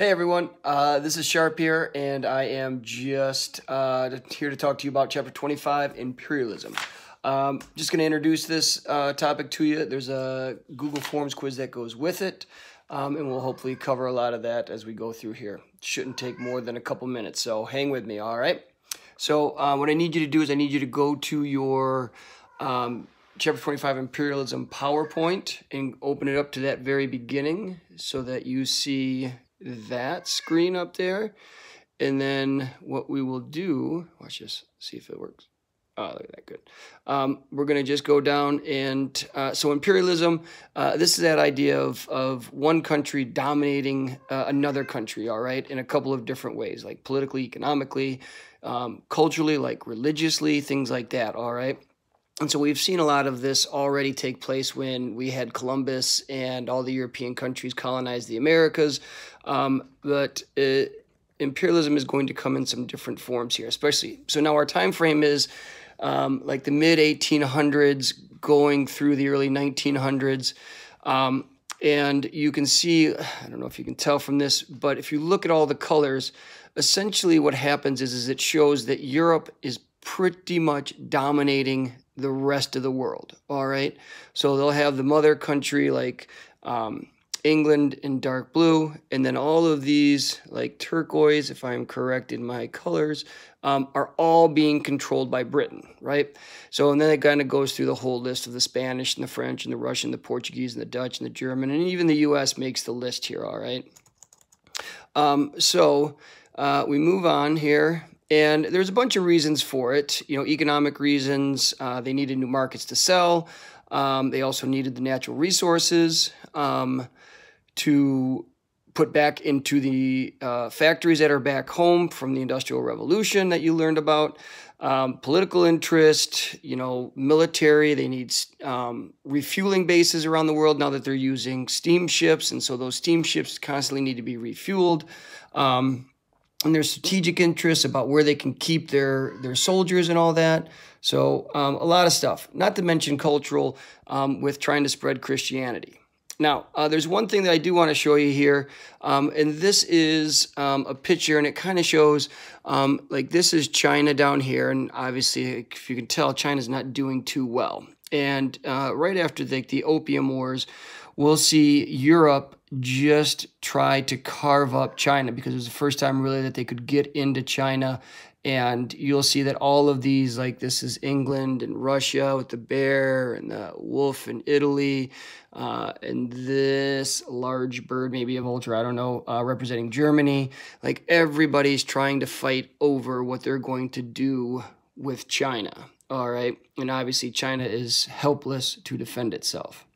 Hey everyone, this is Sharp here, and I am just here to talk to you about Chapter 25, Imperialism. Just going to introduce this topic to you. There's a Google Forms quiz that goes with it, and we'll hopefully cover a lot of that as we go through here. Shouldn't take more than a couple minutes, so hang with me, all right? So what I need you to do is I need you to go to your Chapter 25 Imperialism PowerPoint and open it up to that very beginning so that you see that screen up there. And then what we will do, watch this, see if it works. Oh, look at that, good. We're going to just go down and, so imperialism, this is that idea of one country dominating another country, all right, in a couple of different ways, like politically, economically, culturally, like religiously, things like that, all right? And so we've seen a lot of this already take place when we had Columbus and all the European countries colonize the Americas. But imperialism is going to come in some different forms here, especially. So now our time frame is like the mid-1800s going through the early 1900s. And you can see, I don't know if you can tell from this, but if you look at all the colors, essentially what happens is it shows that Europe is pretty much dominating the rest of the world, all right? So they'll have the mother country like England in dark blue, and then all of these like turquoise, if I'm correct in my colors, are all being controlled by Britain, right? So, and then it kind of goes through the whole list of the Spanish and the French and the Russian, the Portuguese and the Dutch and the German, and even the US makes the list here, all right? We move on here. And there's a bunch of reasons for it, you know, economic reasons. They needed new markets to sell. They also needed the natural resources to put back into the factories that are back home from the Industrial Revolution that you learned about. Political interest, you know, military. They need refueling bases around the world now that they're using steamships. And so those steamships constantly need to be refueled. And there's strategic interests about where they can keep their soldiers and all that. So a lot of stuff, not to mention cultural with trying to spread Christianity. Now, there's one thing that I do want to show you here, and this is a picture, and it kind of shows, like this is China down here, and obviously, if you can tell, China's not doing too well. And right after the Opium Wars, we'll see Europe just try to carve up China because it was the first time really that they could get into China. And you'll see that all of these, like this is England and Russia with the bear and the wolf in Italy, and this large bird, maybe a vulture, I don't know, representing Germany. Like everybody's trying to fight over what they're going to do with China, all right? And obviously China is helpless to defend itself.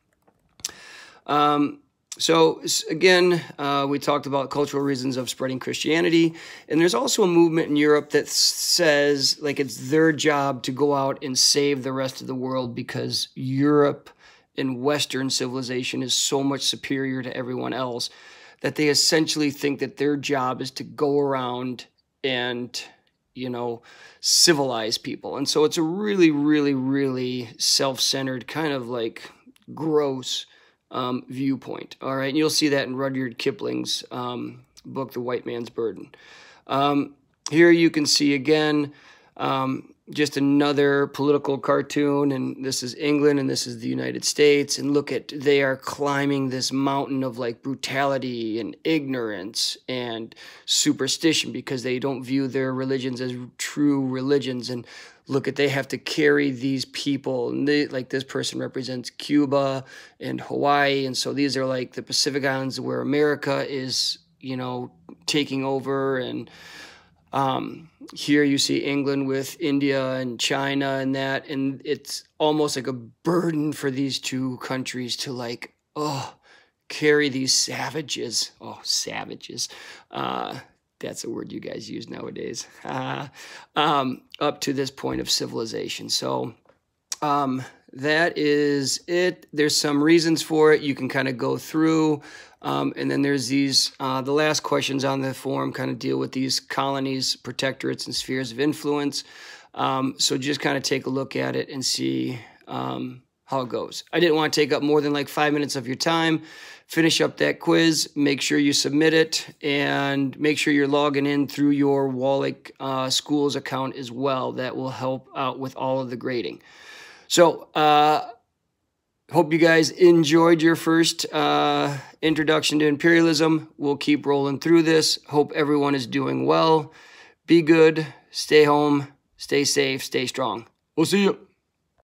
So again, we talked about cultural reasons of spreading Christianity, and there's also a movement in Europe that says like it's their job to go out and save the rest of the world because Europe and Western civilization is so much superior to everyone else that they essentially think that their job is to go around and, you know, civilize people. And so it's a really, really, really self-centered kind of like gross viewpoint, all right? And you'll see that in Rudyard Kipling's book, The White Man's Burden. Here you can see, again, just another political cartoon, and this is England, and this is the United States, and look at, they are climbing this mountain of, like, brutality and ignorance and superstition because they don't view their religions as true religions, and look at, they have to carry these people, and they, like this person represents Cuba and Hawaii, and so these are like the Pacific Islands where America is, you know, taking over, and here you see England with India and China and that, and it's almost like a burden for these two countries to like, oh, carry these savages. Oh, savages. That's a word you guys use nowadays, up to this point of civilization. So that is it. There's some reasons for it. You can kind of go through. And then there's these, the last questions on the form kind of deal with these colonies, protectorates, and spheres of influence. So just kind of take a look at it and see how how it goes. I didn't want to take up more than like 5 minutes of your time. Finish up that quiz, make sure you submit it, and make sure you're logging in through your Wallach Schools account as well. That will help out with all of the grading. So, hope you guys enjoyed your first introduction to imperialism. We'll keep rolling through this. Hope everyone is doing well. Be good, stay home, stay safe, stay strong. We'll see you.